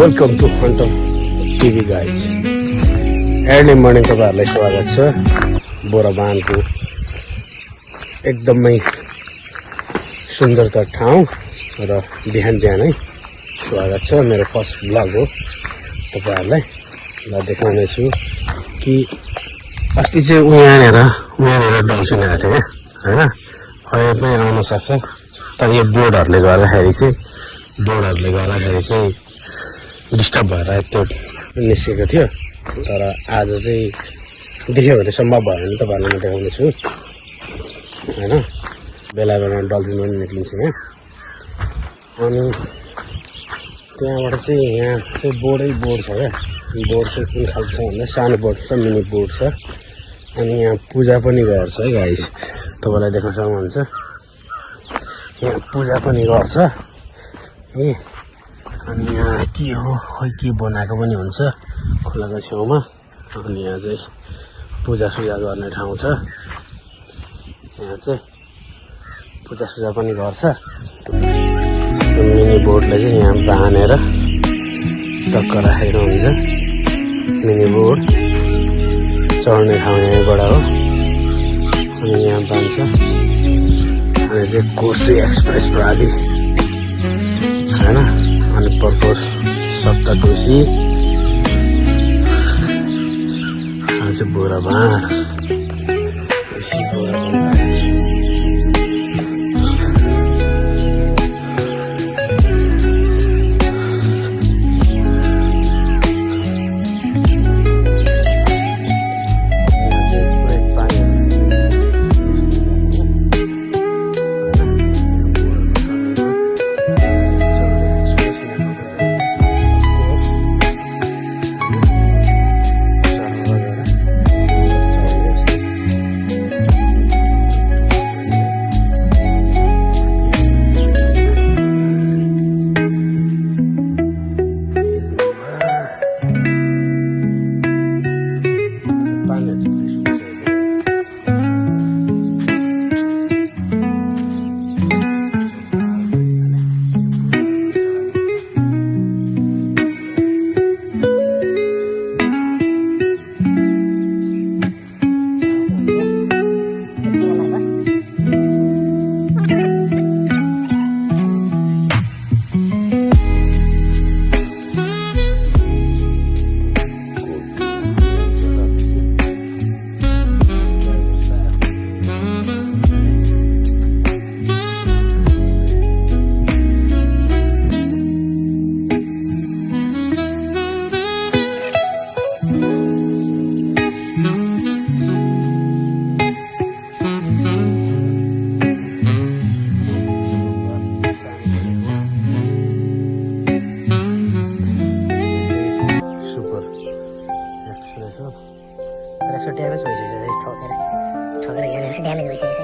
Welcome to Hunter TV guys. Early morning तपाईँहरूलाई स्वागत छ बोराबानको एकदमै सुन्दरता ठाउँ र बिहान बिहानै स्वागत छ। मेरो फर्स्ट ब्लग हो तपाईँहरूलाई। ल देखाउनेछु कि अस्ति चाहिँ यहाँनिर डल्फिन आएको थियो क्या होइन, अहिले पनि आउन सक्छ। तर यो बोर्डहरूले गर्दाखेरि चाहिँ डिस्टर्ब भएर त्यो निस्केको थियो। तर आज चाहिँ देख्यो भने सम्भव भयो भने तपाईँहरूलाई म देखाउने छु होइन। बेला बेलामा डल्फिन पनि निक्लिन्छ यहाँ। अनि त्यहाँबाट चाहिँ यहाँ चाहिँ बोर्ड छ क्या। बोर्ड चाहिँ कुन खालको छ भन्दा सानो बोर्ड छ, मिनी बोर्ड छ। अनि यहाँ पूजा पनि गर्छ है गाइस, तपाईँलाई देख्न सक्नुहुन्छ। यहाँ पूजा पनि गर्छ ए। अनि यहाँ के हो खोइ के बनाएको पनि हुन्छ खोलाको छेउमा। अनि यहाँ चाहिँ पूजासुजा गर्ने ठाउँ छ। यहाँ चाहिँ पूजासुजा पनि गर्छ। मिनी बोर्डले चाहिँ यहाँ बाँधेर टक्क राखेको हुन्छ। मिनी बोर्ड चढ्ने ठाउँ यहीँबाट हो। अनि यहाँ बाँध्छ। अनि चाहिँ कोशी एक्सप्रेस प्रणाली होइन। अनि पर्को सप्तकोशी आज बोराबान त्यसको ड्यामेज भइसकेछ ठोकेर ठोकेर हेरेर ड्यामेज भइसकेछ।